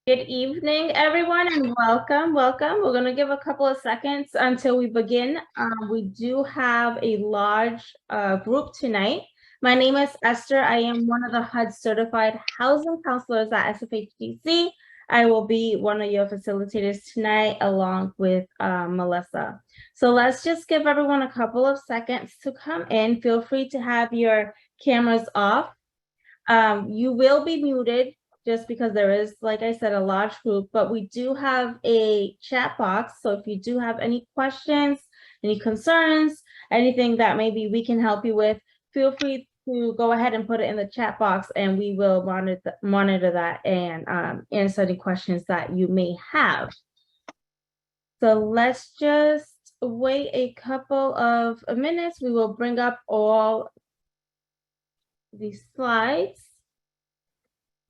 Good evening, everyone, and welcome. We're going to give a couple of seconds until we begin. We do have a large group tonight. My name is Esther. I am one of the HUD certified housing counselors at SFHDC. I will be one of your facilitators tonight along with Melissa. So let's just give everyone a couple of seconds to come in. Feel free to have your cameras off. You will be muted just because there is, like I said, a large group, but we do have a chat box. So if you do have any questions, any concerns, anything that maybe we can help you with, feel free to go ahead and put it in the chat box and we will monitor that and answer any questions that you may have. So let's just wait a couple of minutes. We will bring up all these slides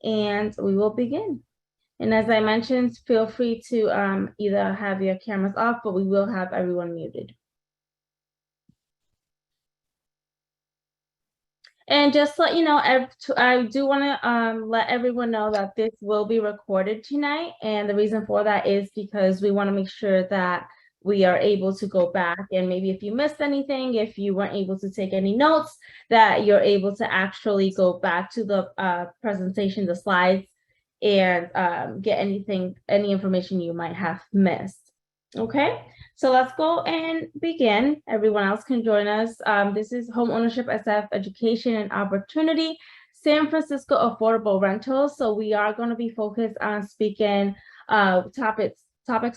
and we will begin. And as I mentioned, feel free to either have your cameras off, but we will have everyone muted. And just to let you know, I do want to let everyone know that this will be recorded tonight. And the reason for that is because we want to make sure that we are able to go back and maybe if you missed anything, if you weren't able to take any notes, that you're able to actually go back to the presentation, the slides, and get any information you might have missed. Okay, so let's go and begin. Everyone else can join us. This is Home Ownership SF Education and Opportunity, San Francisco Affordable Rentals. So we are going to be focused on speaking topics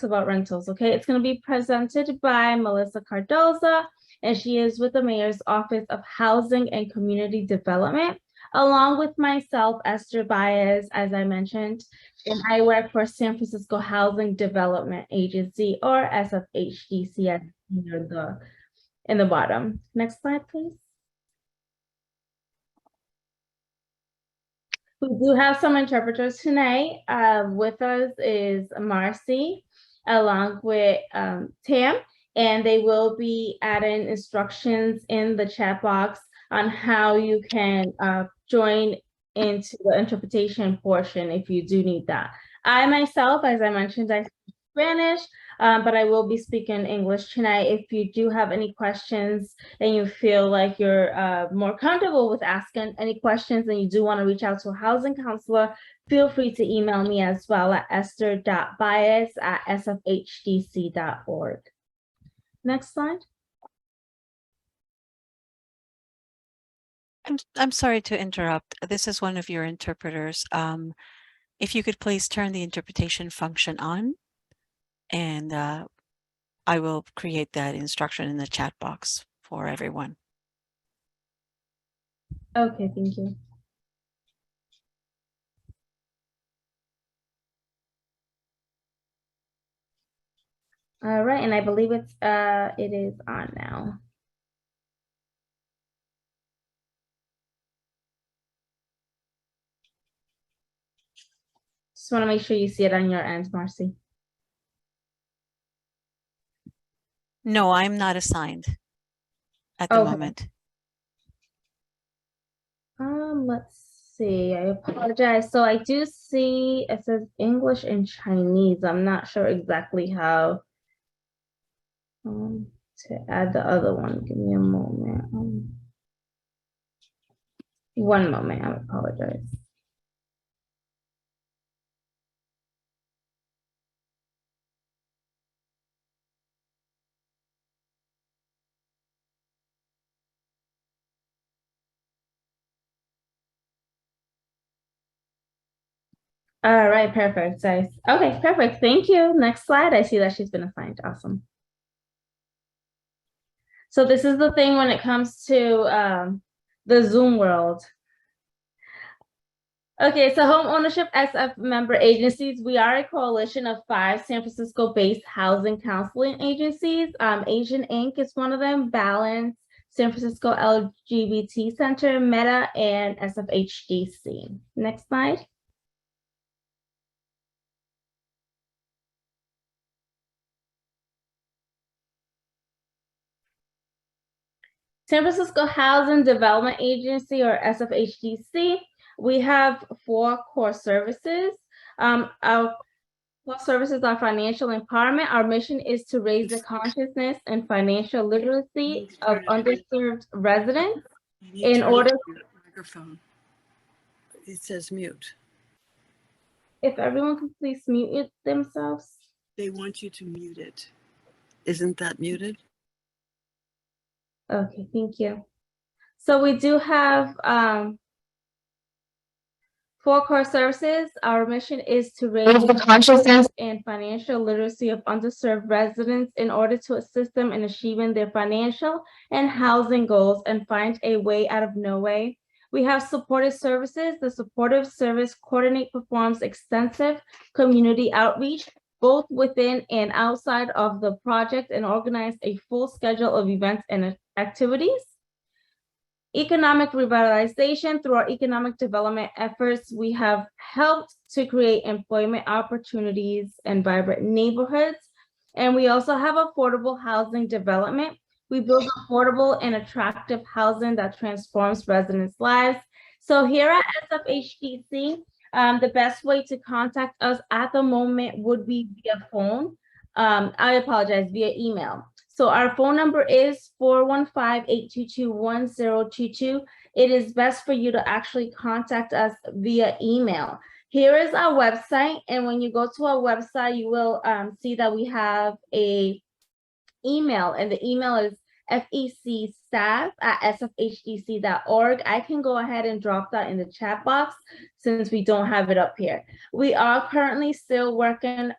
about rentals. Okay, it's going to be presented by Melissa Cardoza, and she is with the Mayor's Office of Housing and Community Development, along with myself, Esther Baez, as I mentioned, and I work for San Francisco Housing Development Agency, or SFHDC, as in the bottom. Next slide, please. We do have some interpreters tonight. With us is Marcy, along with Tam, and they will be adding instructions in the chat box on how you can join into the interpretation portion if you do need that. I myself, as I mentioned, I speak Spanish, but I will be speaking English tonight. If you do have any questions and you feel like you're more comfortable with asking any questions and you do want to reach out to a housing counselor, feel free to email me as well at esther.baez@sfhdc.org. Next slide. I'm sorry to interrupt. This is one of your interpreters. If you could please turn the interpretation function on, and I will create that instruction in the chat box for everyone. Okay, thank you. All right, and I believe it is on now. Just want to make sure you see it on your end, Marcy. No, I'm not assigned at the moment. Let's see. I apologize. So I do see it says English and Chinese. I'm not sure exactly how to add the other one. Give me a moment. One moment. I apologize. All right, perfect. Okay, perfect. Thank you. Next slide. I see that she's been assigned. Awesome. So this is the thing when it comes to the Zoom world. Okay, so Home Ownership SF member agencies, we are a coalition of 5 San Francisco-based housing counseling agencies. Asian Inc. is one of them, Balance, San Francisco LGBT Center, Meta, and SFHDC. Next slide. San Francisco Housing Development Agency, or SFHDC, we have 4 core services. Our core services are financial empowerment. Our mission is to raise the consciousness and financial literacy of underserved residents in order. Microphone. It says mute. If everyone could please mute themselves. They want you to mute it. Isn't that muted? Okay, thank you. So we do have 4 core services. Our mission is to raise the consciousness and financial literacy of underserved residents in order to assist them in achieving their financial and housing goals and find a way out of no way. We have supportive services. The supportive service coordinate performs extensive community outreach, both within and outside of the project, and organize a full schedule of events and activities. Economic revitalization. Through our economic development efforts, we have helped to create employment opportunities and vibrant neighborhoods. And we also have affordable housing development. We build affordable and attractive housing that transforms residents' lives. So here at SFHDC, the best way to contact us at the moment would be via phone. I apologize, via email. So our phone number is 415-822-1022. It is best for you to actually contact us via email. Here is our website, and when you go to our website, you will see that we have a email, and the email is fecstaff@sfhdc.org. I can go ahead and drop that in the chat box since we don't have it up here. We are currently still working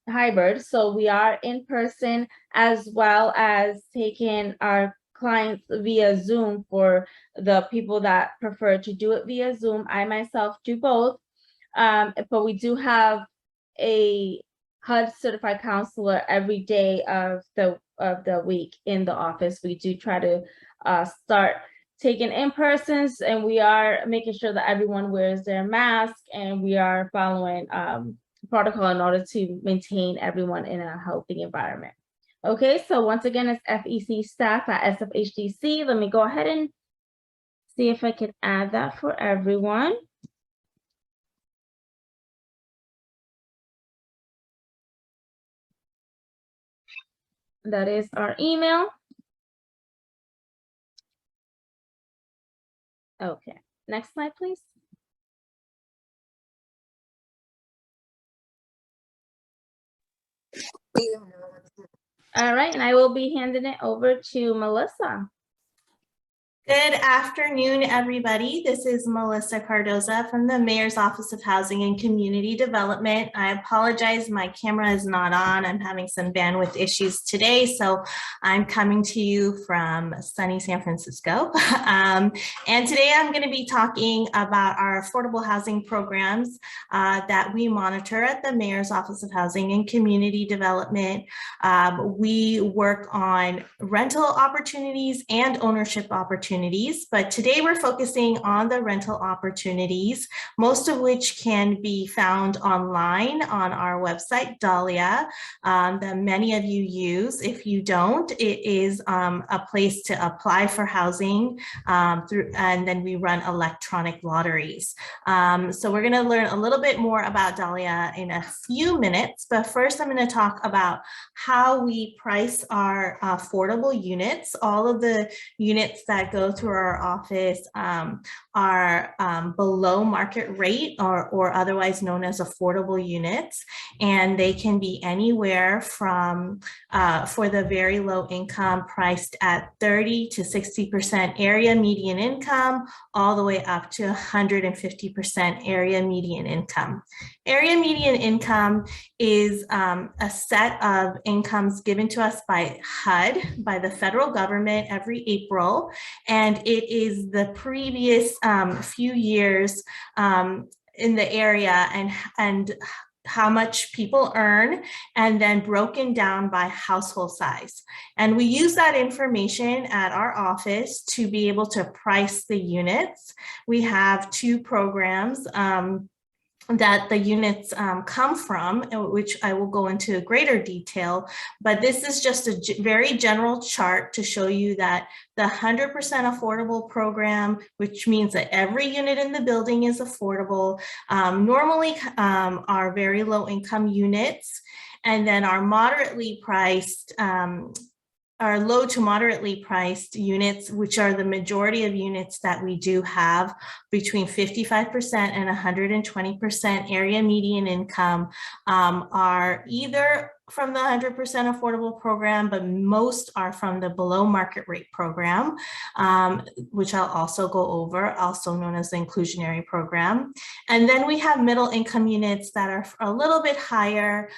hybrid, so we are in person as well as taking our clients via Zoom for the people that prefer to do it via Zoom. I myself do both, but we do have a HUD certified counselor every day of the week in the office. We do try to start taking in-persons, and we are making sure that everyone wears their mask, and we are following protocol in order to maintain everyone in a healthy environment. Okay, so once again, it's fecstaff@sfhdc. Let me go ahead and see if I can add that for everyone. That is our email. Okay, next slide, please. All right, and I will be handing it over to Melissa. Good afternoon, everybody. This is Melissa Cardoza from the Mayor's Office of Housing and Community Development. I apologize, my camera is not on. I'm having some bandwidth issues today, so I'm coming to you from sunny San Francisco. And today I'm going to be talking about our affordable housing programs that we monitor at the Mayor's Office of Housing and Community Development. We work on rental opportunities and ownership opportunities, but today we're focusing on the rental opportunities, most of which can be found online on our website, Dahlia, that many of you use. If you don't, it is a place to apply for housing and then we run electronic lotteries. So we're going to learn a little bit more about Dahlia in a few minutes, but first I'm going to talk about how we price our affordable units. All of the units that go through our office are below market rate or otherwise known as affordable units, and they can be anywhere from for the very low income priced at 30 to 60% area median income, all the way up to 150% area median income. Area median income is a set of incomes given to us by HUD, by the federal government every April, and it is the previous few years in the area and how much people earn, and then broken down by household size. And we use that information at our office to be able to price the units. We have 2 programs. that the units come from, which I will go into greater detail, but this is just a very general chart to show you that the 100% affordable program, which means that every unit in the building is affordable, normally are very low income units, and then our moderately priced our low to moderately priced units, which are the majority of units that we do have, between 55% and 120% area median income, are either from the 100% affordable program, but most are from the below market rate program, which I'll also go over, also known as the inclusionary program. And then we have middle income units that are a little bit higher,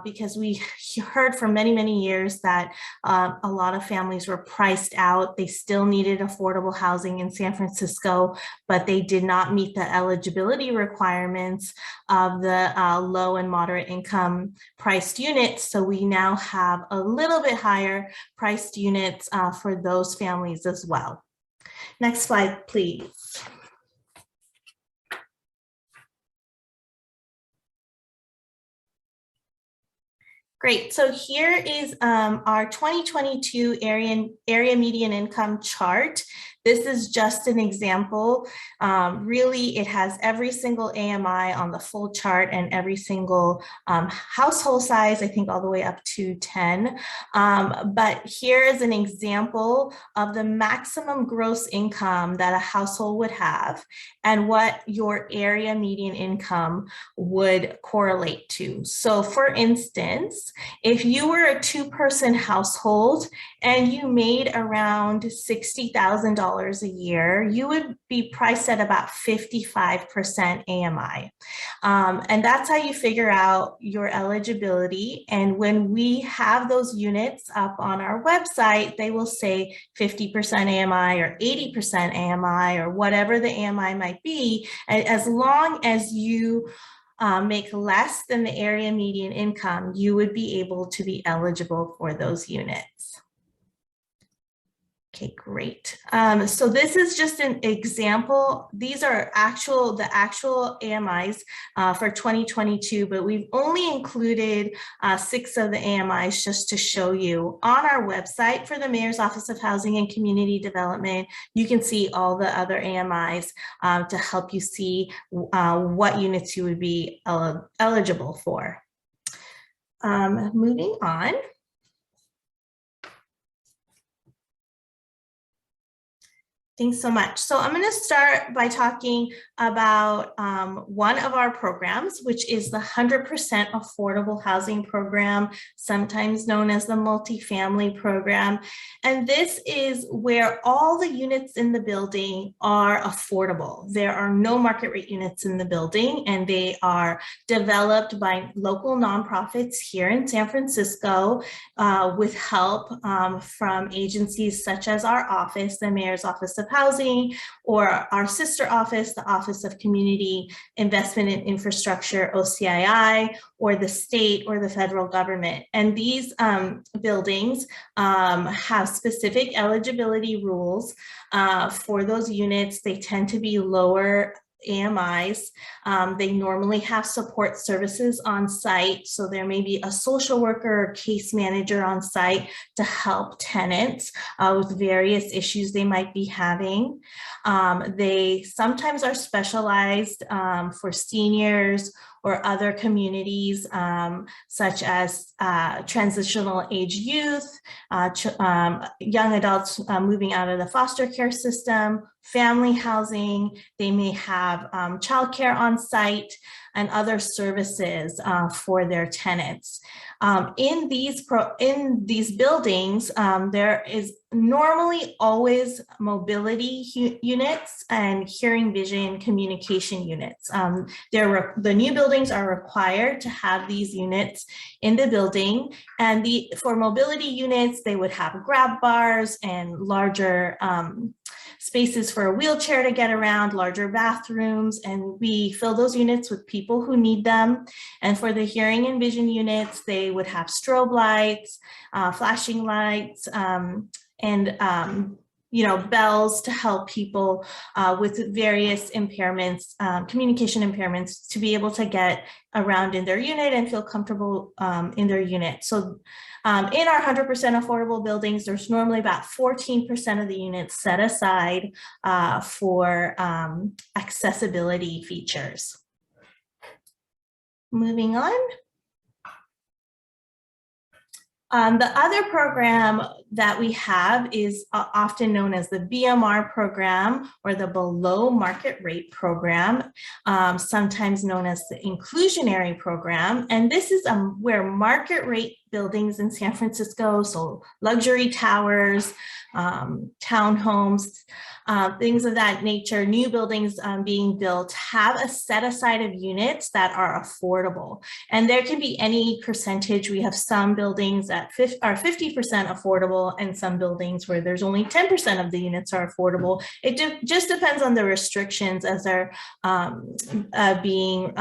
because we heard for many, many years that a lot of families were priced out. They still needed affordable housing in San Francisco, but they did not meet the eligibility requirements of the low and moderate income priced units. So we now have a little bit higher priced units for those families as well. Next slide, please. Great, so here is our 2022 area median income chart. This is just an example. Really, it has every single AMI on the full chart and every single household size, I think all the way up to 10. But here is an example of the maximum gross income that a household would have and what your area median income would correlate to. So for instance, if you were a two-person household and you made around $60,000 a year, you would be priced at about 55% AMI. And that's how you figure out your eligibility. And when we have those units up on our website, they will say 50% AMI or 80% AMI or whatever the AMI might be. And as long as you make less than the area median income, you would be able to be eligible for those units. Okay, great. So this is just an example. These are the actual AMIs for 2022, but we've only included 6 of the AMIs just to show you. On our website for the Mayor's Office of Housing and Community Development, you can see all the other AMIs to help you see what units you would be eligible for. Moving on. Thanks so much. So I'm going to start by talking about one of our programs, which is the 100% Affordable Housing Program, sometimes known as the multifamily program. And this is where all the units in the building are affordable. There are no market rate units in the building, and they are developed by local nonprofits here in San Francisco with help from agencies such as our office, the Mayor's Office of Housing, or our sister office, the Office of Community Investment and Infrastructure, OCII, or the state or the federal government. And these buildings have specific eligibility rules for those units. They tend to be lower AMIs. They normally have support services on site. So there may be a social worker or case manager on site to help tenants with various issues they might be having. They sometimes are specialized for seniors or other communities, such as transitional age youth, young adults moving out of the foster care system, family housing. They may have childcare on site and other services for their tenants. In these buildings, there is normally always mobility units and hearing, vision, communication units. The new buildings are required to have these units in the building, and for mobility units, they would have grab bars and larger spaces for a wheelchair to get around, larger bathrooms, and we fill those units with people who need them. And for the hearing and vision units, they would have strobe lights, flashing lights, and bells to help people with various impairments, communication impairments, to be able to get around in their unit and feel comfortable in their unit. So in our 100% affordable buildings, there's normally about 14% of the units set aside for accessibility features. Moving on. The other program that we have is often known as the BMR program, or the below market rate program, sometimes known as the inclusionary program. And this is where market rate buildings in San Francisco, so luxury towers, townhomes, things of that nature, new buildings being built, have a set aside of units that are affordable. And there can be any percentage. We have some buildings that are 50% affordable, and some buildings where there's only 10% of the units are affordable. It just depends on the restrictions as they're being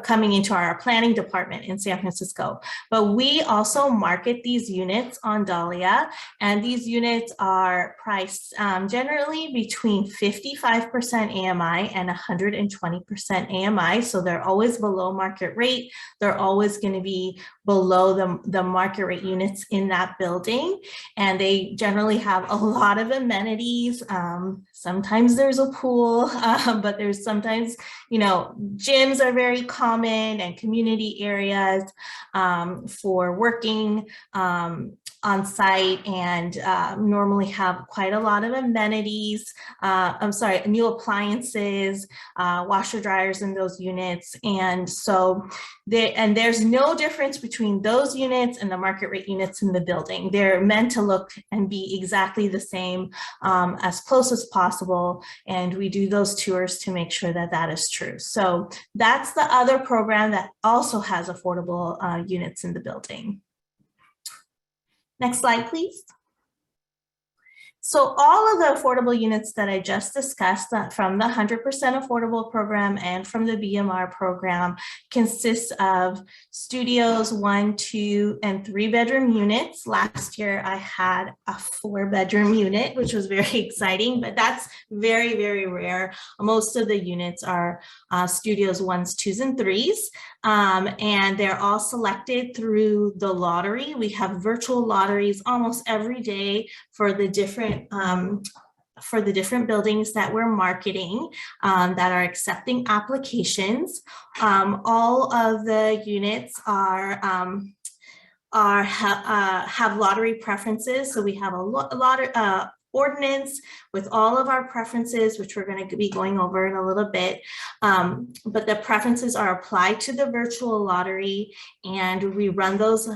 coming into our planning department in San Francisco. But we also market these units on Dahlia, and these units are priced generally between 55% AMI and 120% AMI. So they're always below market rate. They're always going to be below the market rate units in that building. And they generally have a lot of amenities. Sometimes there's a pool, but there's sometimes, gyms are very common, and community areas for working on site, and normally have quite a lot of amenities. New appliances, washer dryers in those units. And so there's no difference between those units and the market rate units in the building. They're meant to look and be exactly the same, as close as possible. And we do those tours to make sure that that is true. So that's the other program that also has affordable units in the building. Next slide, please. So all of the affordable units that I just discussed from the 100% affordable program and from the BMR program consists of studios, 1, 2, and 3 bedroom units. Last year I had a 4-bedroom unit, which was very exciting, but that's very, very rare. Most of the units are studios, 1s, 2s, and 3s. And they're all selected through the lottery. We have virtual lotteries almost every day for the different buildings that we're marketing, that are accepting applications. All of the units have lottery preferences. So we have a ordinance with all of our preferences, which we're going to be going over in a little bit. But the preferences are applied to the virtual lottery, and we run those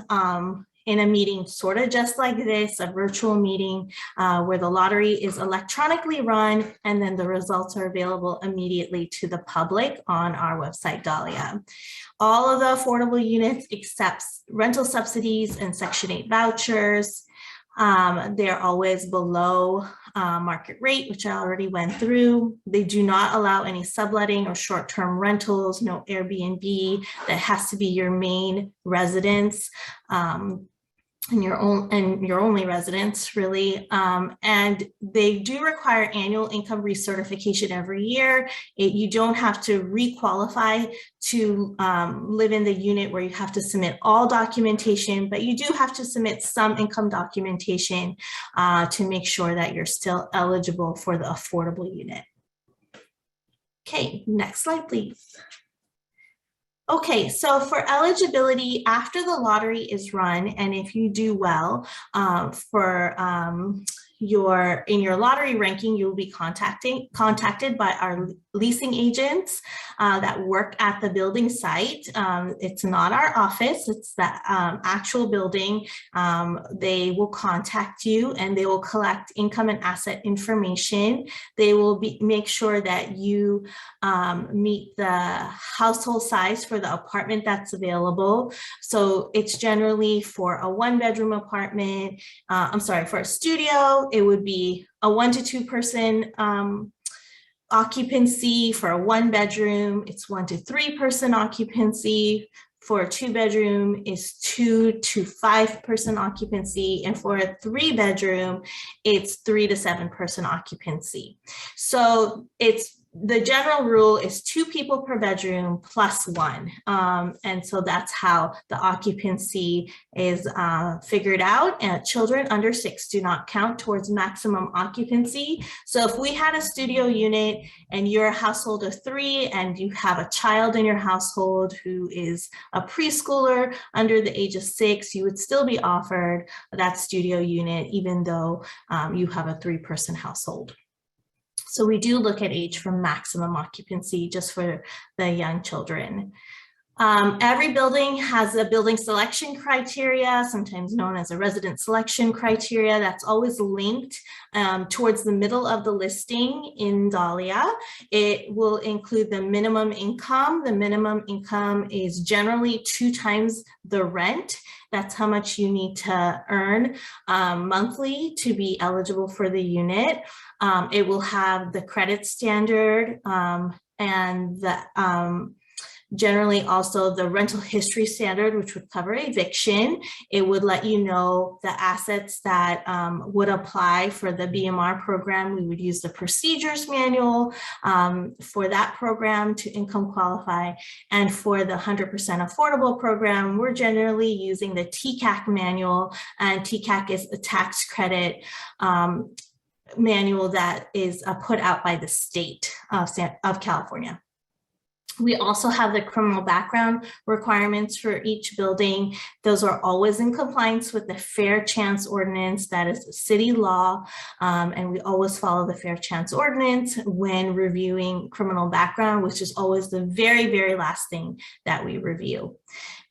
in a meeting, sort of just like this, a virtual meeting where the lottery is electronically run, and then the results are available immediately to the public on our website, Dahlia. All of the affordable units accept rental subsidies and Section 8 vouchers. They're always below market rate, which I already went through. They do not allow any subletting or short-term rentals, no Airbnb. That has to be your main residence. And your only residence, really. And they do require annual income recertification every year. You don't have to re-qualify to live in the unit where you have to submit all documentation, but you do have to submit some income documentation to make sure that you're still eligible for the affordable unit. Okay, next slide, please. Okay, so for eligibility, after the lottery is run, and if you do well in your lottery ranking, you'll be contacted by our leasing agents that work at the building site. It's not our office, it's the actual building. They will contact you, and they will collect income and asset information. They will make sure that you meet the household size for the apartment that's available. So it's generally for a 1-bedroom apartment, for a studio, it would be a 1 to 2 person occupancy. For a 1-bedroom, it's 1 to 3 person occupancy. for a 2-bedroom is 2 to 5 person occupancy, and for a 3-bedroom, it's 3 to 7 person occupancy. So the general rule is 2 people per bedroom plus 1. And so that's how the occupancy is figured out. And children under 6 do not count towards maximum occupancy. So if we had a studio unit and you're a household of 3 and you have a child in your household who is a preschooler under the age of 6, you would still be offered that studio unit, even though you have a 3-person household. So we do look at age for maximum occupancy just for the young children. Every building has a building selection criteria, sometimes known as a resident selection criteria, that's always linked towards the middle of the listing in Dahlia. It will include the minimum income. The minimum income is generally 2 times the rent. That's how much you need to earn monthly to be eligible for the unit. It will have the credit standard and the generally also the rental history standard, which would cover eviction. It would let you know the assets that would apply for the BMR program. We would use the procedures manual for that program to income qualify. And for the 100% affordable program, we're generally using the TCAC manual, and TCAC is a tax credit manual that is put out by the state of California. We also have the criminal background requirements for each building. Those are always in compliance with the Fair Chance Ordinance. That is a city law, and we always follow the Fair Chance Ordinance when reviewing criminal background, which is always the very, very last thing that we review.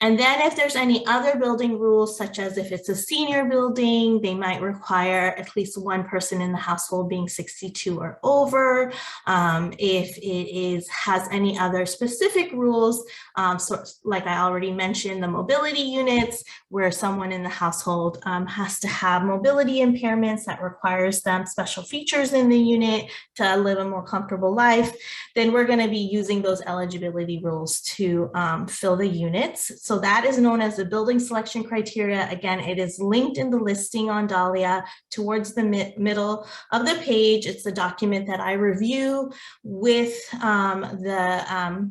And then if there's any other building rules, such as if it's a senior building, they might require at least 1 person in the household being 62 or over. If it has any other specific rules, so like I already mentioned, the mobility units, where someone in the household has to have mobility impairments that requires them special features in the unit to live a more comfortable life, then we're going to be using those eligibility rules to fill the units. So that is known as the building selection criteria. Again, it is linked in the listing on Dahlia towards the middle of the page. It's the document that I review with the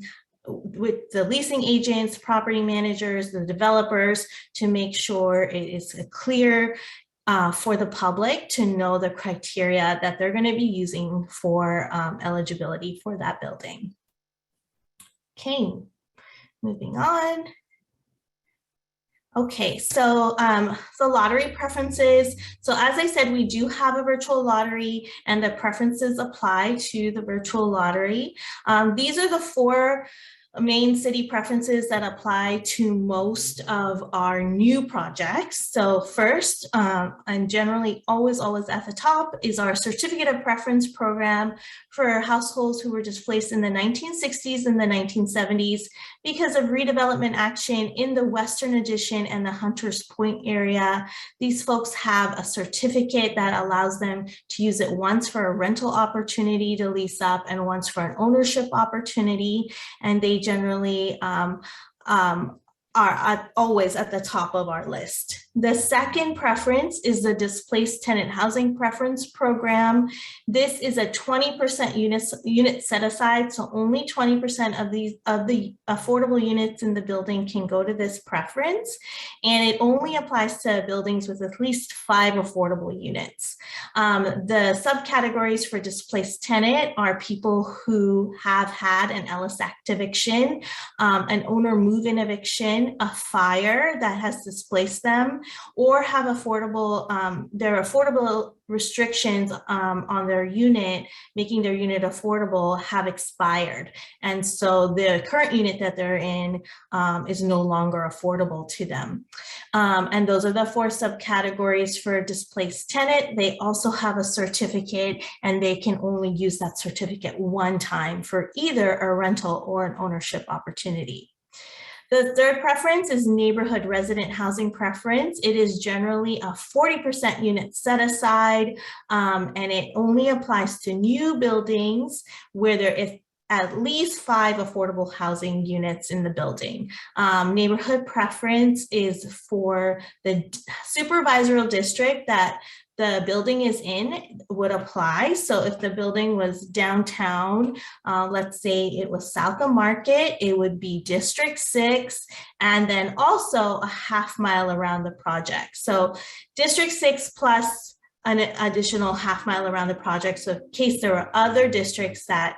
leasing agents, property managers, the developers, to make sure it is clear for the public to know the criteria that they're going to be using for eligibility for that building. Okay, moving on. Okay, so the lottery preferences. So as I said, we do have a virtual lottery, and the preferences apply to the virtual lottery. These are the 4 main city preferences that apply to most of our new projects. So first, and generally always at the top, is our certificate of preference program for households who were displaced in the 1960s and the 1970s because of redevelopment action in the Western Addition and the Hunters Point area. These folks have a certificate that allows them to use it once for a rental opportunity to lease up and once for an ownership opportunity. And they generally are always at the top of our list. The second preference is the Displaced Tenant Housing Preference Program. This is a 20% unit set aside, so only 20% of the affordable units in the building can go to this preference, and it only applies to buildings with at least 5 affordable units. The subcategories for displaced tenant are people who have had an Ellis Act eviction, an owner move-in eviction, a fire that has displaced them, or have their affordable restrictions on their unit, making their unit affordable, have expired. And so the current unit that they're in is no longer affordable to them. And those are the 4 subcategories for displaced tenant. They also have a certificate, and they can only use that certificate 1 time for either a rental or an ownership opportunity. The third preference is neighborhood resident housing preference. It is generally a 40% unit set aside, and it only applies to new buildings where there is at least 5 affordable housing units in the building. Neighborhood preference is for the supervisory district that the building is in would apply. So if the building was downtown, let's say it was south of Market, it would be District 6, and then also a half mile around the project. So District 6 plus an additional half mile around the project. So in case there were other districts that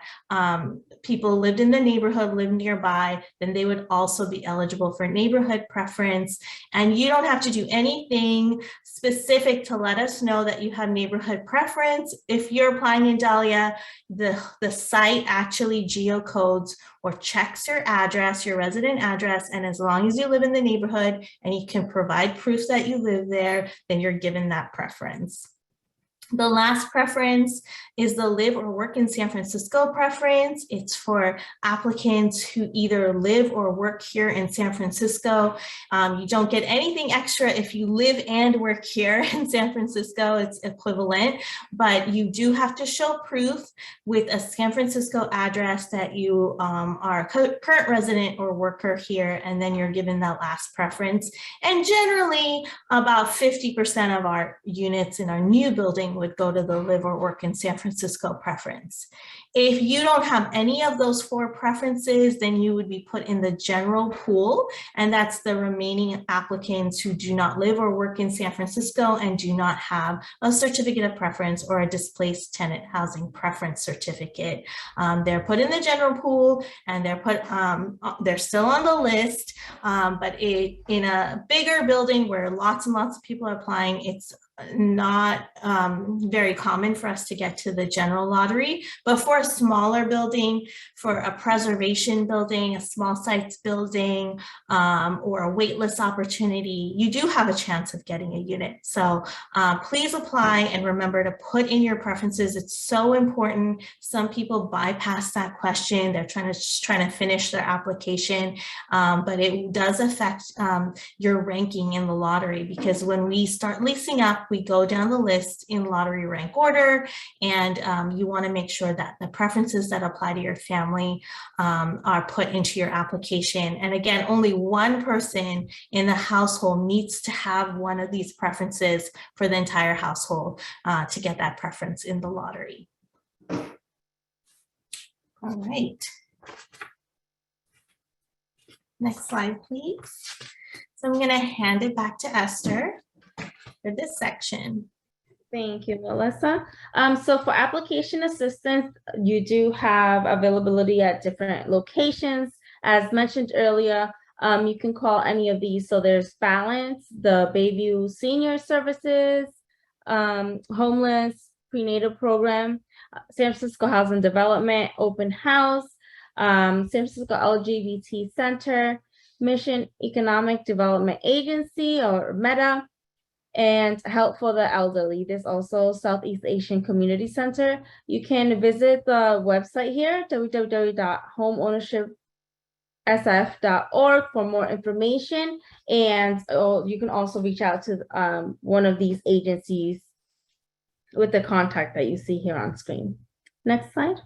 people lived in the neighborhood, lived nearby, then they would also be eligible for neighborhood preference. And you don't have to do anything specific to let us know that you have neighborhood preference. If you're applying in Dahlia, the site actually geocodes or checks your address, your resident address, and as long as you live in the neighborhood and you can provide proof that you live there, then you're given that preference. The last preference is the live or work in San Francisco preference. It's for applicants who either live or work here in San Francisco. You don't get anything extra if you live and work here in San Francisco, it's equivalent, but you do have to show proof with a San Francisco address that you are a current resident or worker here, and then you're given that last preference. And generally, about 50% of our units in our new building would go to the live or work in San Francisco preference. If you don't have any of those 4 preferences, then you would be put in the general pool, and that's the remaining applicants who do not live or work in San Francisco and do not have a certificate of preference or a displaced tenant housing preference certificate. They're put in the general pool, and they're still on the list, but in a bigger building where lots and lots of people are applying, it's not very common for us to get to the general lottery. But for a smaller building, for a preservation building, a small sites building, or a waitlist opportunity, you do have a chance of getting a unit. So please apply and remember to put in your preferences. It's so important. Some people bypass that question. They're trying to finish their application, but it does affect your ranking in the lottery, because when we start leasing up, we go down the list in lottery rank order, and you want to make sure that the preferences that apply to your family are put into your application. And again, only one person in the household needs to have one of these preferences for the entire household to get that preference in the lottery. All right. Next slide, please. So I'm going to hand it back to Esther for this section. Thank you, Melissa. So for application assistance, you do have availability at different locations. As mentioned earlier, you can call any of these. So there's Balance, the Bayview Senior Services, Homeless, Prenatal Program, San Francisco Housing Development, Open House, San Francisco LGBT Center, Mission Economic Development Agency, or MEDA, and Help for the Elderly. There's also Southeast Asian Community Center. You can visit the website here, www.homeownerships.org, for more information. And you can also reach out to one of these agencies with the contact that you see here on screen. Next slide.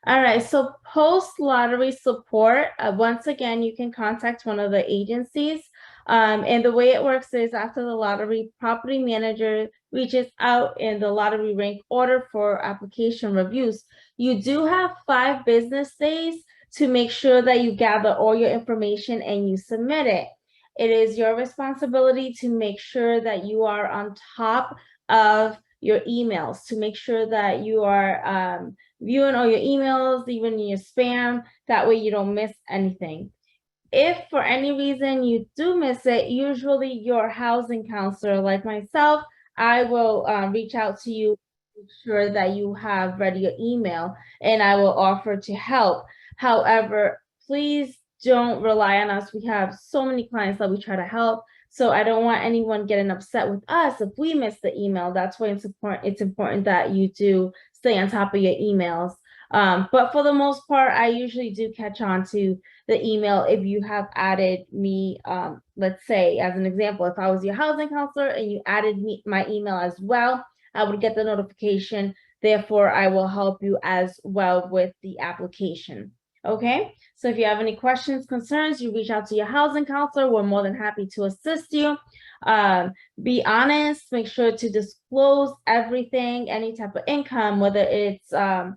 All right, so post-lottery support, once again, you can contact one of the agencies. And the way it works is after the lottery, property manager reaches out in the lottery rank order for application reviews. You do have 5 business days to make sure that you gather all your information and you submit it. It is your responsibility to make sure that you are on top of your emails, to make sure that you are viewing all your emails, even in your spam. That way you don't miss anything. If for any reason you do miss it, usually your housing counselor, like myself, I will reach out to you, make sure that you have ready your email, and I will offer to help. However, please don't rely on us. We have so many clients that we try to help. So I don't want anyone getting upset with us if we miss the email. That's why it's important that you do stay on top of your emails. But for the most part, I usually do catch on to the email if you have added me. Let's say, as an example, if I was your housing counselor and you added my email as well, I would get the notification Therefore, I will help you as well with the application. Okay, so if you have any questions, concerns, you reach out to your housing counselor. We're more than happy to assist you. Be honest, make sure to disclose everything, any type of income, whether it's a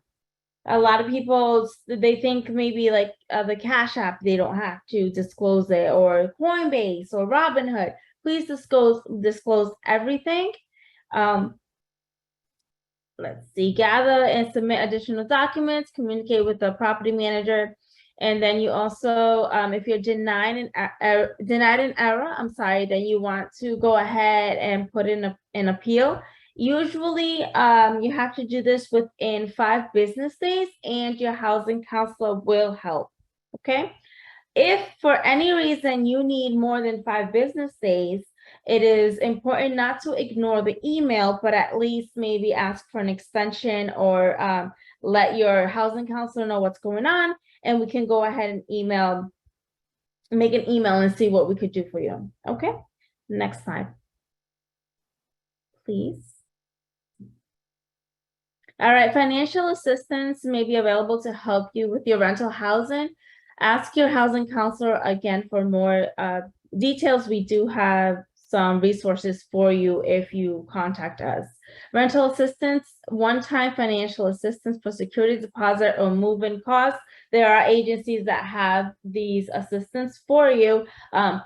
lot of people, they think maybe like the Cash App, they don't have to disclose it, or Coinbase or Robinhood. Please disclose everything. Let's see, gather and submit additional documents, communicate with the property manager. And then you also, if you're denied an error, then you want to go ahead and put in an appeal. Usually, you have to do this within 5 business days, and your housing counselor will help, okay? If for any reason you need more than 5 business days, it is important not to ignore the email, but at least maybe ask for an extension, or let your housing counselor know what's going on, and we can go ahead and make an email and see what we could do for you. Okay, next slide, please. All right, financial assistance may be available to help you with your rental housing. Ask your housing counselor again for more details. We do have some resources for you if you contact us. Rental assistance, one-time financial assistance for security deposit or move-in costs. There are agencies that have these assistance for you.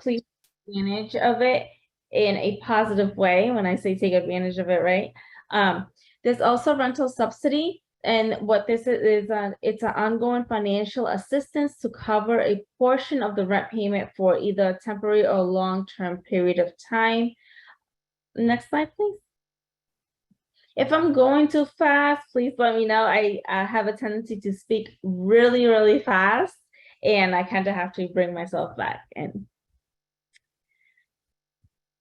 Please take advantage of it in a positive way. When I say take advantage of it, right? There's also rental subsidy. And what this is it's an ongoing financial assistance to cover a portion of the rent payment for either a temporary or long-term period of time. Next slide, please. If I'm going too fast, please let me know. I have a tendency to speak really, really fast, and I kind of have to bring myself back in.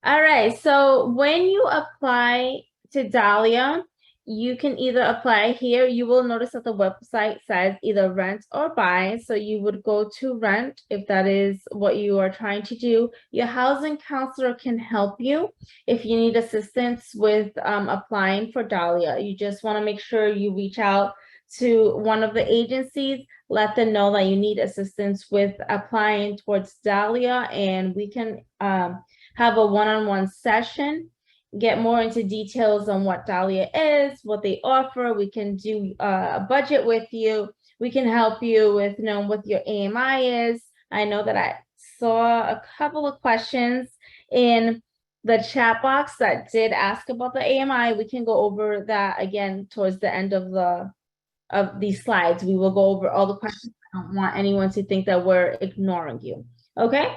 All right, so when you apply to Dahlia, you can either apply here. You will notice that the website says either rent or buy. So you would go to rent if that is what you are trying to do. Your housing counselor can help you if you need assistance with applying for Dahlia. You just want to make sure you reach out to one of the agencies, let them know that you need assistance with applying towards Dahlia, and we can have a one-on-one session, get more into details on what Dahlia is, what they offer. We can do a budget with you. We can help you with knowing what your AMI is. I know that I saw a couple of questions in the chat box that did ask about the AMI. We can go over that again towards the end of these slides. We will go over all the questions. I don't want anyone to think that we're ignoring you. Okay.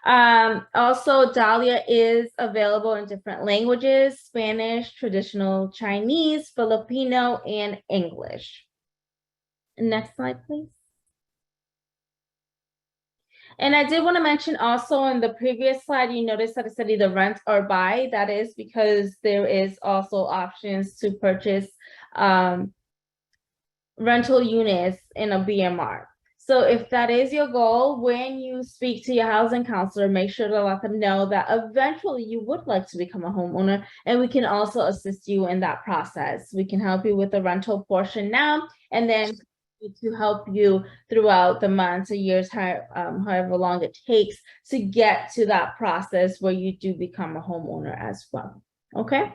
Also, Dahlia is available in different languages: Spanish, traditional Chinese, Filipino, and English. Next slide, please. And I did want to mention also in the previous slide, you noticed that it said either rent or buy. That is because there is also options to purchase rental units in a BMR. So if that is your goal, when you speak to your housing counselor, make sure to let them know that eventually you would like to become a homeowner, and we can also assist you in that process. We can help you with the rental portion now, and then to help you throughout the months or years, however long it takes to get to that process where you do become a homeowner as well. Okay.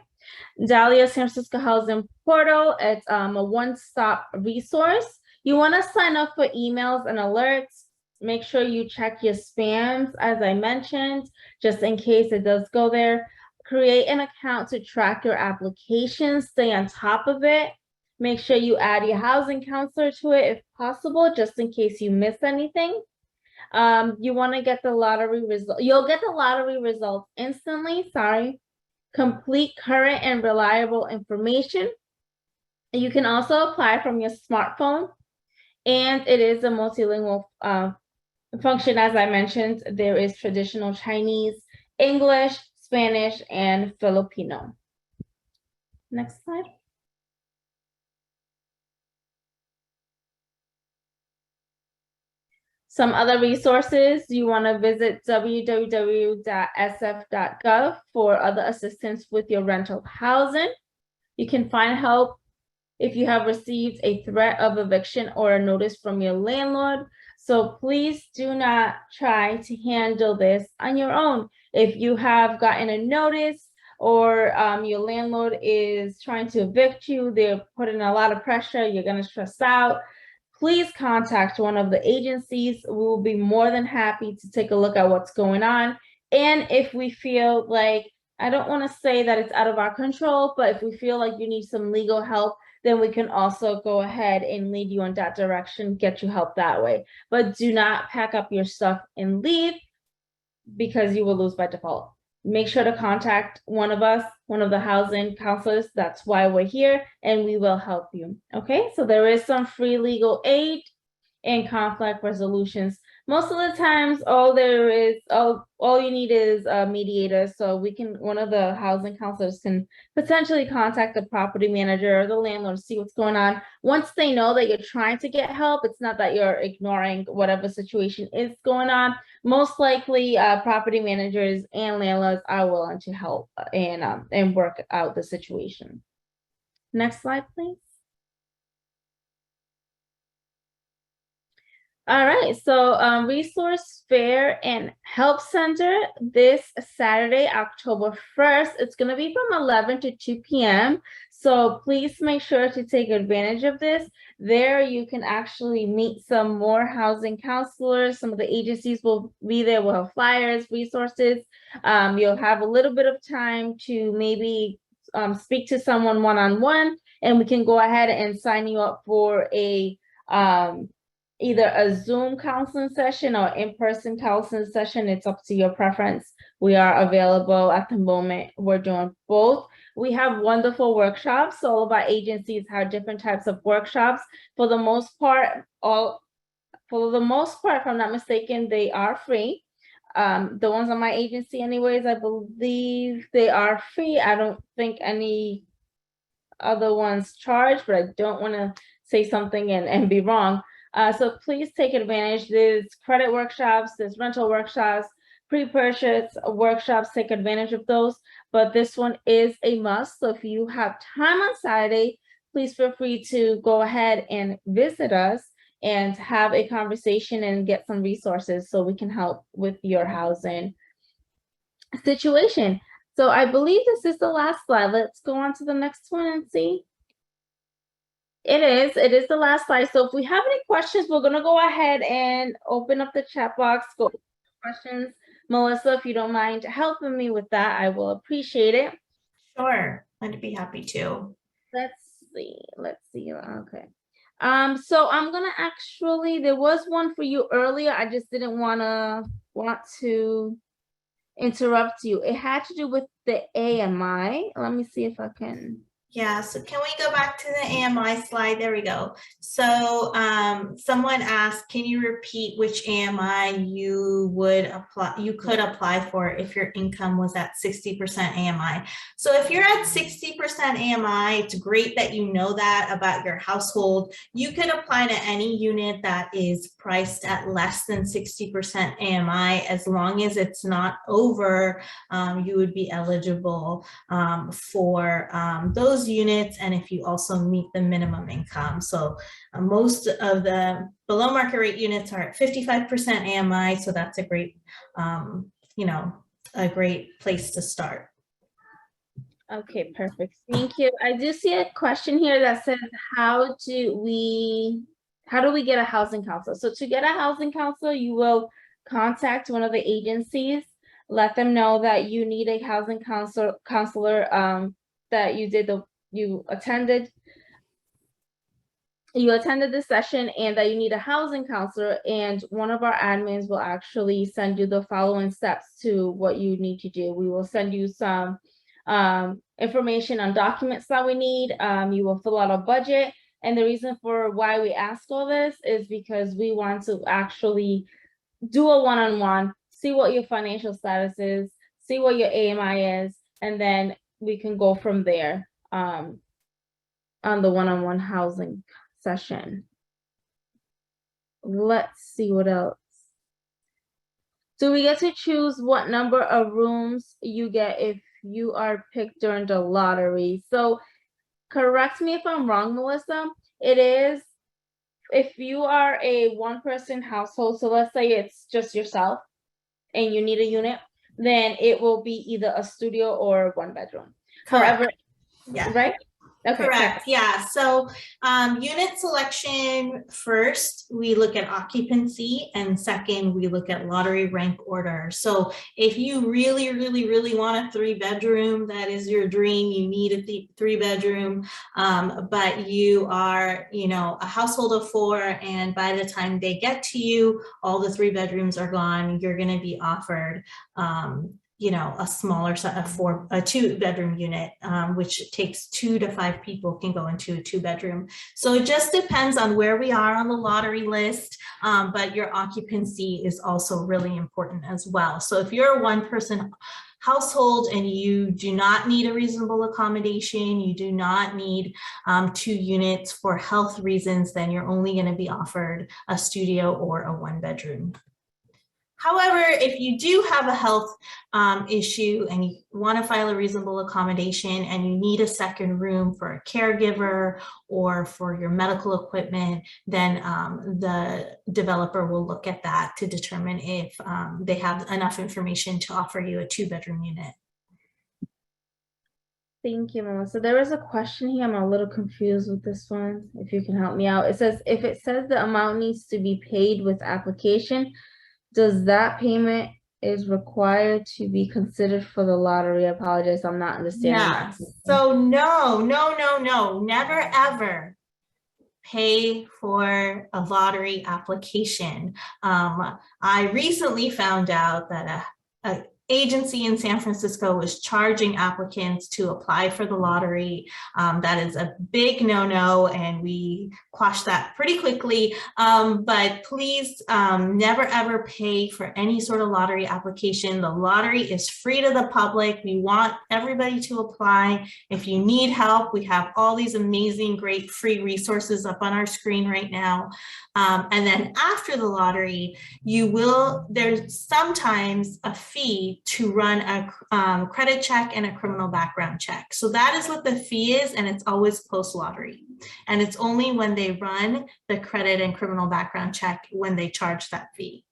Dahlia San Francisco Housing Portal, it's a one-stop resource. You want to sign up for emails and alerts. Make sure you check your spams, as I mentioned, just in case it does go there. Create an account to track your application. Stay on top of it. Make sure you add your housing counselor to it if possible, just in case you miss anything. You want to get the lottery result. You'll get the lottery results instantly. Complete current and reliable information. You can also apply from your smartphone. And it is a multilingual function. As I mentioned, there is traditional Chinese, English, Spanish, and Filipino. Next slide. Some other resources, you want to visit www.sf.gov for other assistance with your rental housing. You can find help if you have received a threat of eviction or a notice from your landlord. So please do not try to handle this on your own. If you have gotten a notice or your landlord is trying to evict you, they're putting a lot of pressure, you're going to stress out, please contact one of the agencies. We will be more than happy to take a look at what's going on. And if we feel like, I don't want to say that it's out of our control, but if we feel like you need some legal help, then we can also go ahead and lead you in that direction, get you help that way. But do not pack up your stuff and leave, because you will lose by default. Make sure to contact one of us, one of the housing counselors. That's why we're here, and we will help you. Okay, so there is some free legal aid and conflict resolutions. Most of the times, all you need is a mediator. So one of the housing counselors can potentially contact the property manager or the landlord to see what's going on. Once they know that you're trying to get help, it's not that you're ignoring whatever situation is going on. Most likely, property managers and landlords are willing to help and work out the situation. Next slide, please. All right, so Resource Fair and Help Center this Saturday, October 1st. It's going to be from 11 to 2 p.m. So please make sure to take advantage of this. There you can actually meet some more housing counselors. Some of the agencies will be there. We'll have flyers, resources. You'll have a little bit of time to maybe speak to someone one-on-one, and we can go ahead and sign you up for a either a Zoom counseling session or in-person counseling session. It's up to your preference. We are available at the moment. We're doing both. We have wonderful workshops. So all of our agencies have different types of workshops. For the most part, if I'm not mistaken, they are free. The ones on my agency anyways, I believe they are free. I don't think any other ones charge, but I don't want to say something and be wrong. So please take advantage. There's credit workshops, there's rental workshops, pre-purchase workshops, take advantage of those. But this one is a must. So if you have time on Saturday, please feel free to go ahead and visit us and have a conversation and get some resources so we can help with your housing situation. So I believe this is the last slide. Let's go on to the next one and see. It is the last slide. So if we have any questions, we're going to go ahead and open up the chat box. Go questions. Melissa, if you don't mind helping me with that, I will appreciate it. Sure, I'd be happy to. Let's see. Okay. So I'm gonna there was one for you earlier. I just didn't want to interrupt you. It had to do with the AMI. Let me see if I can. Yeah, so can we go back to the AMI slide? There we go. So someone asked, can you repeat which AMI you could apply for if your income was at 60% AMI? So if you're at 60% AMI, it's great that you know that about your household. You could apply to any unit that is priced at less than 60% AMI. As long as it's not over, you would be eligible for those units, and if you also meet the minimum income. So most of the below market rate units are at 55% AMI, so that's a great a great place to start. Okay, perfect. Thank you. I do see a question here that says, how do we get a housing counselor? So to get a housing counselor, you will contact one of the agencies, let them know that you need a housing counselor, that you attended the session and that you need a housing counselor, and one of our admins will actually send you the following steps to what you need to do. We will send you some information on documents that we need. You will fill out a budget, and the reason for why we ask all this is because we want to actually do a one-on-one, see what your financial status is, see what your AMI is, and then we can go from there on the one-on-one housing session. Let's see what else. Do we get to choose what number of rooms you get if you are picked during the lottery? So correct me if I'm wrong, Melissa, it is, if you are a one-person household, so let's say it's just yourself and you need a unit, then it will be either a studio or one bedroom. However, Yeah. right? Okay, Correct. Yeah. So unit selection first, we look at occupancy, and second, we look at lottery rank order. So if you really, really, really want a 3-bedroom, that is your dream, you need a 3-bedroom, but you are, a household of 4, and by the time they get to you, all the 3 bedrooms are gone, you're going to be offered a smaller set of 2-bedroom unit, which takes 2 to 5 people can go into a 2-bedroom. So it just depends on where we are on the lottery list, but your occupancy is also really important as well. So if you're a 1-person household and you do not need a reasonable accommodation, you do not need 2 units for health reasons, then you're only going to be offered a studio or a 1-bedroom. However, if you do have a health issue and you want to file a reasonable accommodation and you need a second room for a caregiver or for your medical equipment, then the developer will look at that to determine if they have enough information to offer you a 2-bedroom unit. Thank you, Melissa. There is a question here. I'm a little confused with this one. If you can help me out. It says, if it says the amount needs to be paid with application, does that payment is required to be considered for the lottery? I apologize, I'm not understanding. Yeah. So no, never ever pay for a lottery application. I recently found out that a agency in San Francisco was charging applicants to apply for the lottery. That is a big no-no, and we quashed that pretty quickly. But please never ever pay for any sort of lottery application. The lottery is free to the public. We want everybody to apply. If you need help, we have all these amazing, great free resources up on our screen right now. And then after the lottery, there's sometimes a fee to run a credit check and a criminal background check. So that is what the fee is, and it's always post-lottery. And it's only when they run the credit and criminal background check when they charge that fee.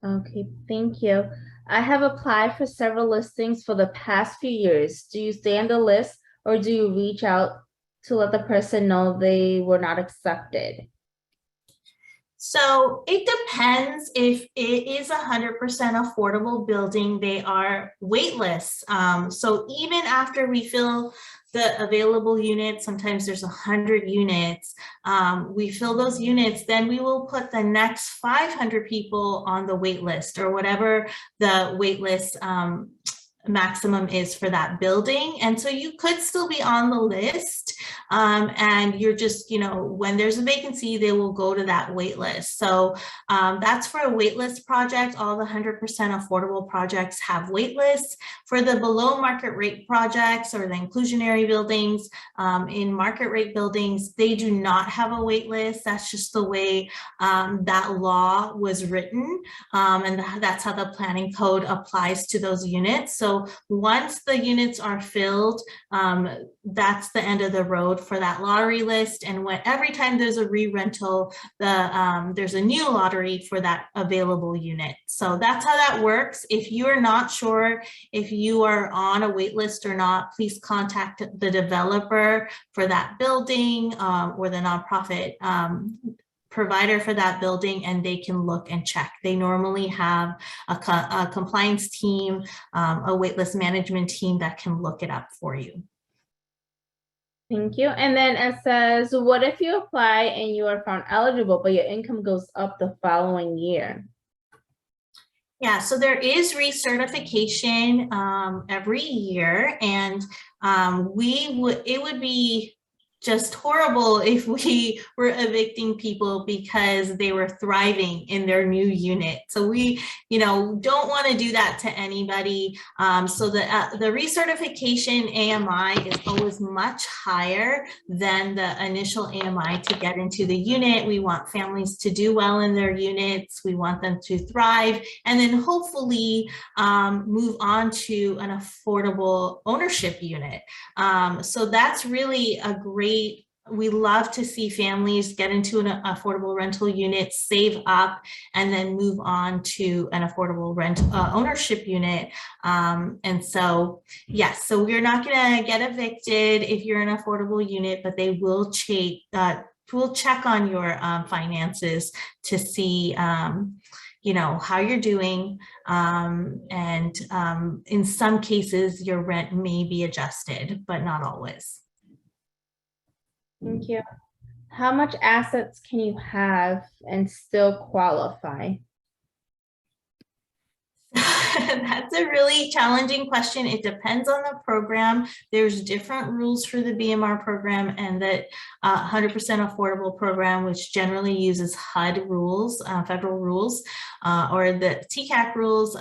Okay, thank you. I have applied for several listings for the past few years. Do you stay on the list, or do you reach out to let the person know they were not accepted? So it depends. If it is 100% affordable building, they are wait lists. So even after we fill the available units, sometimes there's 100 units, we fill those units, then we will put the next 500 people on the wait list, or whatever the wait list maximum is for that building. And so you could still be on the list, and you're just, when there's a vacancy, they will go to that wait list. So that's for a wait list project. All the 100% affordable projects have wait lists. For the below market rate projects or the inclusionary buildings, in market rate buildings, they do not have a wait list. That's just the way that law was written, and that's how the planning code applies to those units. So once the units are filled, that's the end of the road for that lottery list. And every time there's a re-rental, there's a new lottery for that available unit. So that's how that works. If you are not sure if you are on a wait list or not, please contact the developer for that building, or the nonprofit provider for that building, and they can look and check. They normally have a compliance team, a waitlist management team that can look it up for you. Thank you. And then it says, what if you apply and you are found eligible, but your income goes up the following year? Yeah, so there is recertification every year, and it would be just horrible if we were evicting people because they were thriving in their new unit. So we, don't want to do that to anybody. So the recertification AMI is always much higher than the initial AMI to get into the unit. We want families to do well in their units. We want them to thrive, and then hopefully move on to an affordable ownership unit. So that's really a great, we love to see families get into an affordable rental unit, save up, and then move on to an affordable ownership unit. And so, yes, so we're not going to get evicted if you're in an affordable unit, but they will we'll check on your finances to see how you're doing. And in some cases, your rent may be adjusted, but not always. Thank you. How much assets can you have and still qualify? That's a really challenging question. It depends on the program. There's different rules for the BMR program and the 100% affordable program, which generally uses HUD rules, federal rules, or the TCAC rules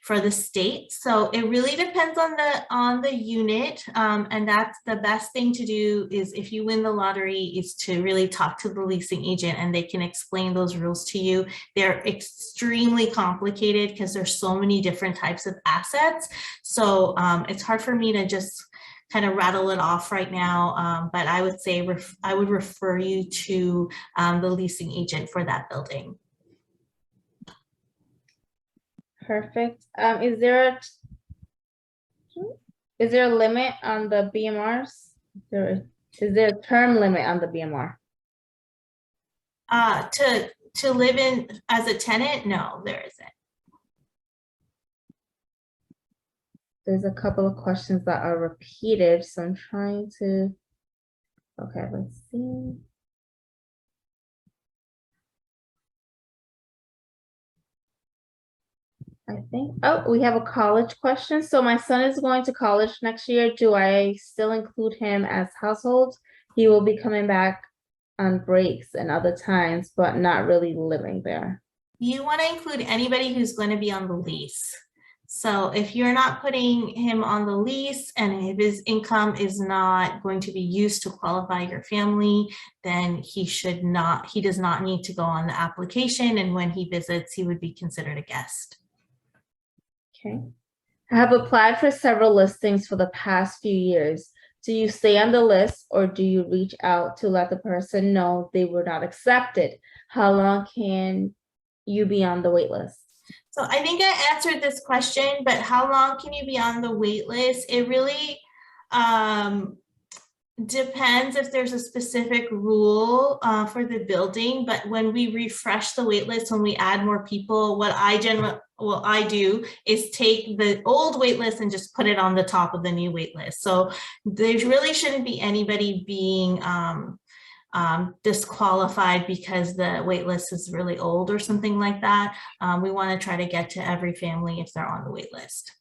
for the state. So it really depends on the unit, and that's the best thing to do. Is if you win the lottery, is to really talk to the leasing agent, and they can explain those rules to you. They're extremely complicated because there's so many different types of assets. So it's hard for me to just kind of rattle it off right now, but I would say I would refer you to the leasing agent for that building. Perfect. Is there a limit on the BMRs? Is there a term limit on the BMR? To live in as a tenant? No, there isn't. There's a couple of questions that are repeated, so I'm trying to. Okay, let's see. I think, we have a college question. So my son is going to college next year. Do I still include him as household? He will be coming back on breaks and other times, but not really living there. You want to include anybody who's going to be on the lease. So if you're not putting him on the lease and if his income is not going to be used to qualify your family, then he does not need to go on the application. And when he visits, he would be considered a guest. Okay. I have applied for several listings for the past few years. Do you stay on the list or do you reach out to let the person know they were not accepted? How long can you be on the wait list? So I think I answered this question, but how long can you be on the wait list? It really depends if there's a specific rule for the building, but when we refresh the wait list, when we add more people, what I do is take the old wait list and just put it on the top of the new wait list. So there really shouldn't be anybody being disqualified because the wait list is really old or something like that. We want to try to get to every family if they're on the wait list.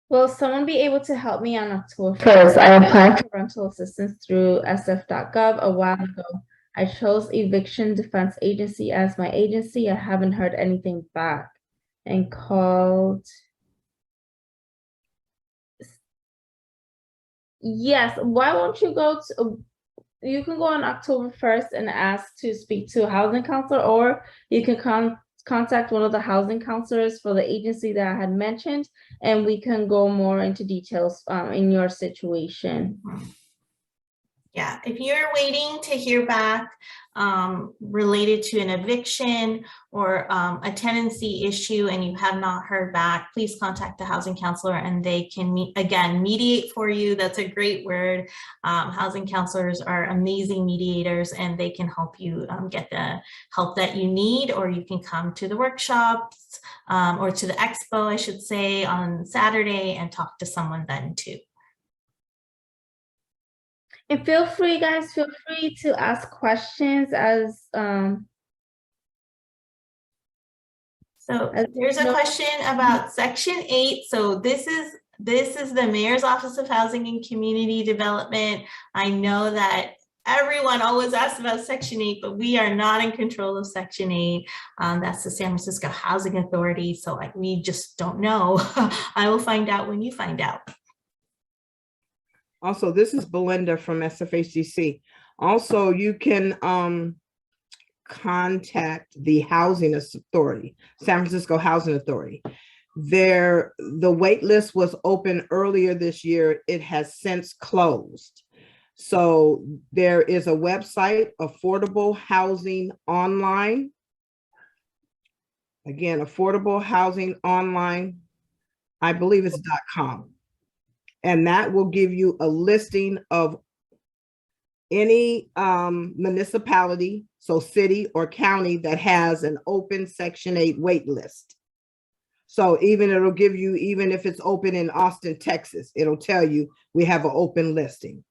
Will someone be able to help me on October 1st? I applied for rental assistance through sf.gov a while ago. I chose Eviction Defense Agency as my agency. I haven't heard anything back and called. Yes, why won't you go to, you can go on October 1st and ask to speak to a housing counselor, or you can contact one of the housing counselors for the agency that I had mentioned, and we can go more into details in your situation. Yeah, if you're waiting to hear back related to an eviction or a tenancy issue and you have not heard back, please contact the housing counselor and they can mediate for you. That's a great word. Housing counselors are amazing mediators and they can help you get the help that you need, or you can come to the workshops or to the expo, I should say, on Saturday and talk to someone then too. And feel free, guys, feel free to ask questions as So there's a question about Section 8. So this is This is the Mayor's Office of Housing and Community Development. I know that everyone always asks about Section 8, but we are not in control of Section 8. That's the San Francisco Housing Authority, so we just don't know. I will find out when you find out. Also, this is Belinda from SFHDC. Also, you can contact the Housing Authority, San Francisco Housing Authority. The wait list was open earlier this year. It has since closed. So there is a website, Affordable Housing Online. Again, Affordable Housing Online, I believe it's .com. And that will give you a listing of any municipality, so city or county, that has an open Section 8 wait list. So it'll give you, even if it's open in Austin, Texas, it'll tell you we have an open listing.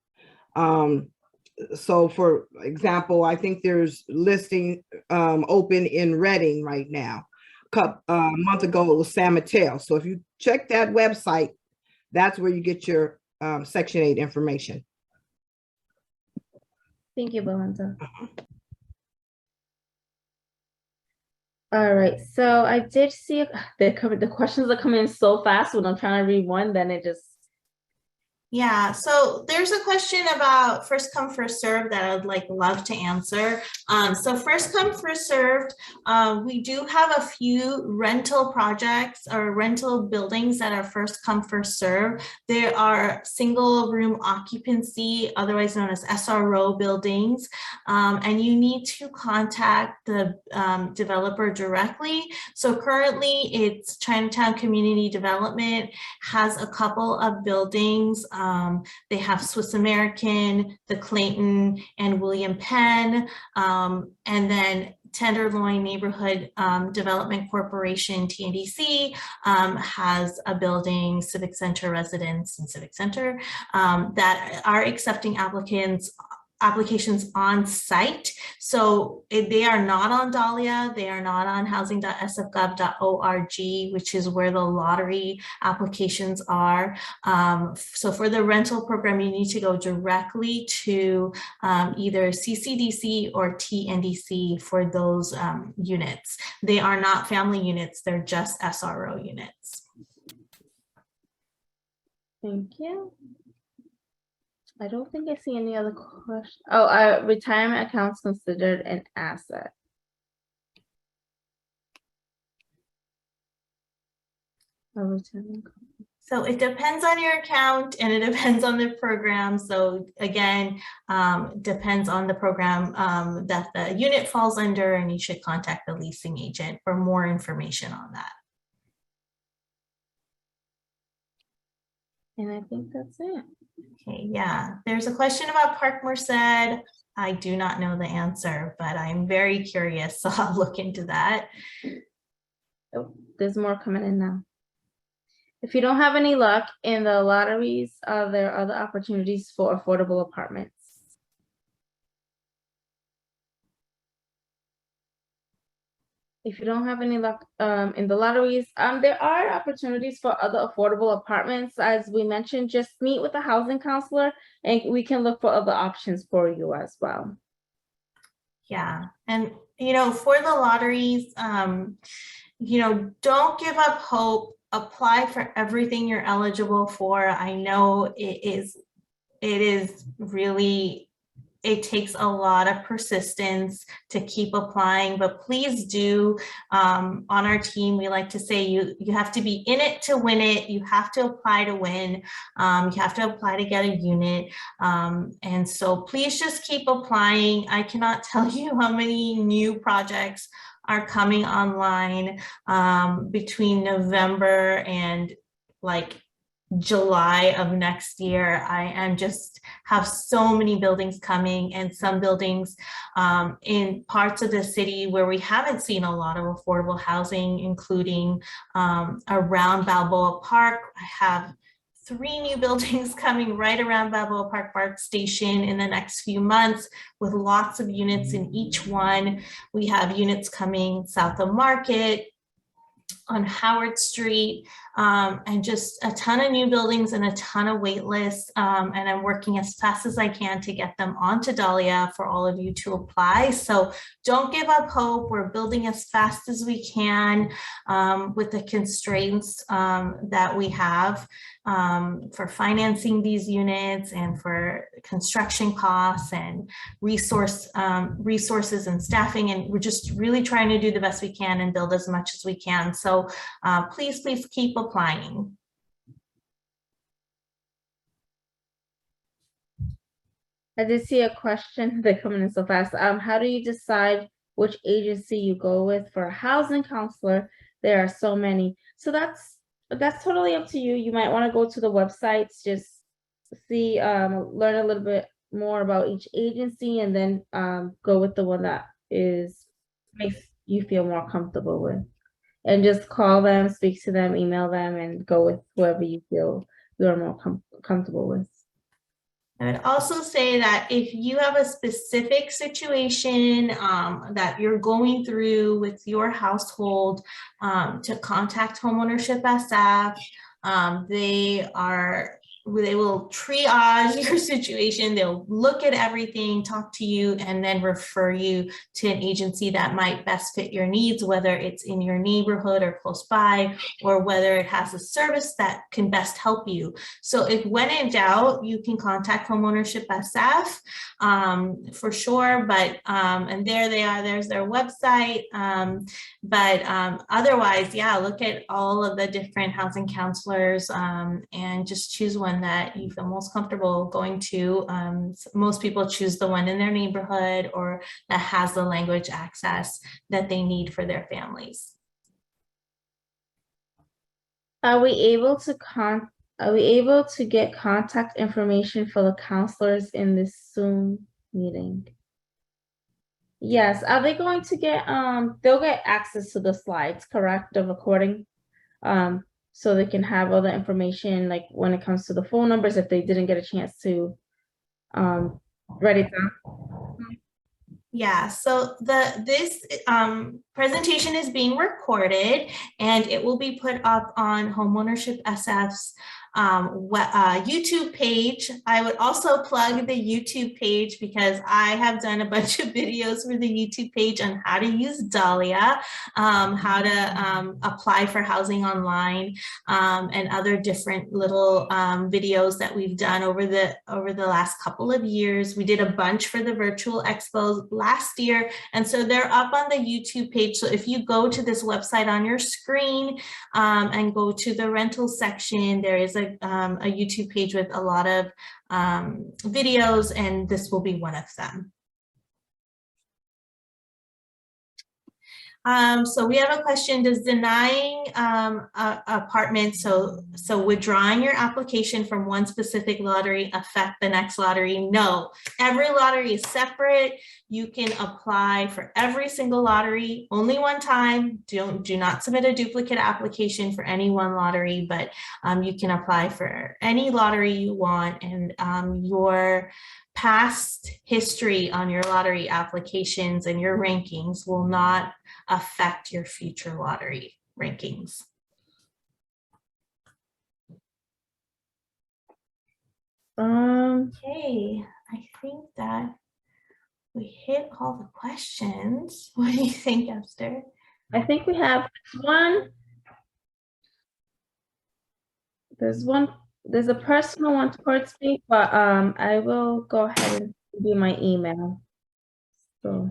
So for example, I think there's listing open in Reading right now. A month ago, it was San Mateo. So if you check that website, that's where you get your Section 8 information. Thank you, Belinda. All right, so I did see the questions are coming in so fast when I'm trying to read one, then it just. Yeah, so there's a question about first come, first serve that I'd love to answer. So first come, first served, we do have a few rental projects or rental buildings that are first come, first serve. There are single room occupancy, otherwise known as SRO buildings, and you need to contact the developer directly. So currently it's Chinatown Community Development has a couple of buildings. They have Swiss American, the Clayton, and William Penn, and then Tenderloin Neighborhood Development Corporation, TNDC, has a building, Civic Center Residence and Civic Center, that are accepting applications on site. So they are not on Dahlia, they are not on housing.sfgov.org, which is where the lottery applications are. So for the rental program, you need to go directly to either CCDC or TNDC for those units. They are not family units, they're just SRO units. Thank you. I don't think I see any other questions. Oh, retirement accounts considered an asset. So it depends on your account and it depends on the program. So again, depends on the program that the unit falls under, and you should contact the leasing agent for more information on that. And I think that's it. Okay, yeah, there's a question about Park Merced. I do not know the answer, but I'm very curious, so I'll look into that. Oh, there's more coming in now. If you don't have any luck in the lotteries, there are other opportunities for affordable apartments. If you don't have any luck in the lotteries, there are opportunities for other affordable apartments. As we mentioned, just meet with the housing counselor and we can look for other options for you as well. Yeah, and for the lotteries, don't give up hope. Apply for everything you're eligible for. I know it takes a lot of persistence to keep applying, but please do. On our team, we like to say you have to be in it to win it. You have to apply to win. You have to apply to get a unit. And so please just keep applying. I cannot tell you how many new projects are coming online between November and July of next year. I am just have so many buildings coming, and some buildings in parts of the city where we haven't seen a lot of affordable housing, including around Balboa Park. I have 3 new buildings coming right around Balboa Park Station in the next few months, with lots of units in each one. We have units coming south of Market, on Howard Street, and just a ton of new buildings and a ton of wait lists. And I'm working as fast as I can to get them onto Dahlia for all of you to apply. So don't give up hope. We're building as fast as we can with the constraints that we have for financing these units and for construction costs and resources and staffing. And we're just really trying to do the best we can and build as much as we can. So please keep applying. I did see a question. They're coming in so fast. How do you decide which agency you go with for a housing counselor? There are so many. So that's totally up to you. You might want to go to the websites, just see, learn a little bit more about each agency, and then go with the one that makes you feel more comfortable with. And just call them, speak to them, email them, and go with whoever you feel you're more comfortable with. I would also say that if you have a specific situation that you're going through with your household, to contact Homeownership SF. They will triage your situation. They'll look at everything, talk to you, and then refer you to an agency that might best fit your needs, whether it's in your neighborhood or close by, or whether it has a service that can best help you. So if when in doubt, you can contact Homeownership SF for sure. But and there they are, there's their website. Otherwise, yeah, look at all of the different housing counselors and just choose one that you feel most comfortable going to. Most people choose the one in their neighborhood or that has the language access that they need for their families. Are we able to get contact information for the counselors in this Zoom meeting? Yes. Are they going to get they'll get access to the slides, correct? The recording. So they can have all the information, like when it comes to the phone numbers, if they didn't get a chance to write it down. Yeah, so this presentation is being recorded and it will be put up on Homeownership SF's YouTube page. I would also plug the YouTube page because I have done a bunch of videos for the YouTube page on how to use Dahlia, how to apply for housing online, and other different little videos that we've done over the last couple of years. We did a bunch for the virtual expos last year, and so they're up on the YouTube page. So if you go to this website on your screen and go to the rental section, there is a YouTube page with a lot of videos, and this will be one of them. So we have a question, does denying apartments, so withdrawing your application from one specific lottery affect the next lottery? No, every lottery is separate. You can apply for every single lottery only one time. Do not submit a duplicate application for any one lottery, but you can apply for any lottery you want, and your past history on your lottery applications and your rankings will not affect your future lottery rankings. Okay, I think that we hit all the questions. What do you think, Esther? I think we have one. There's a personal one towards me, but I will go ahead and give you my email. So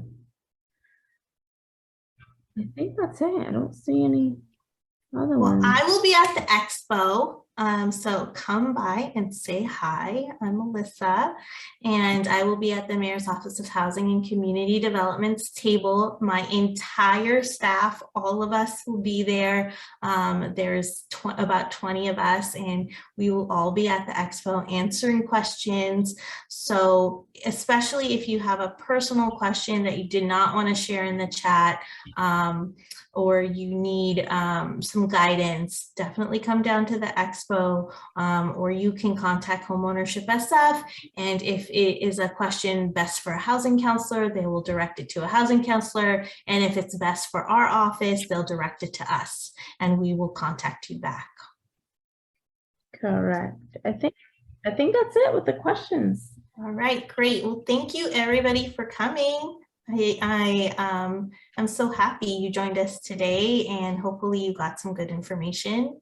I think that's it. I don't see any other Well, ones. I will be at the expo, so come by and say hi. I'm Melissa, and I will be at the Mayor's Office of Housing and Community Development's table. My entire staff, all of us will be there. There's about 20 of us, and we will all be at the expo answering questions. So especially if you have a personal question that you did not want to share in the chat, or you need some guidance, definitely come down to the expo. Expo, or you can contact Homeownership SF. And if it is a question best for a housing counselor, they will direct it to a housing counselor. And if it's best for our office, they'll direct it to us and we will contact you back. Correct. I think that's it with the questions. All right, great. Well, thank you everybody for coming. I'm so happy you joined us today and hopefully you got some good information.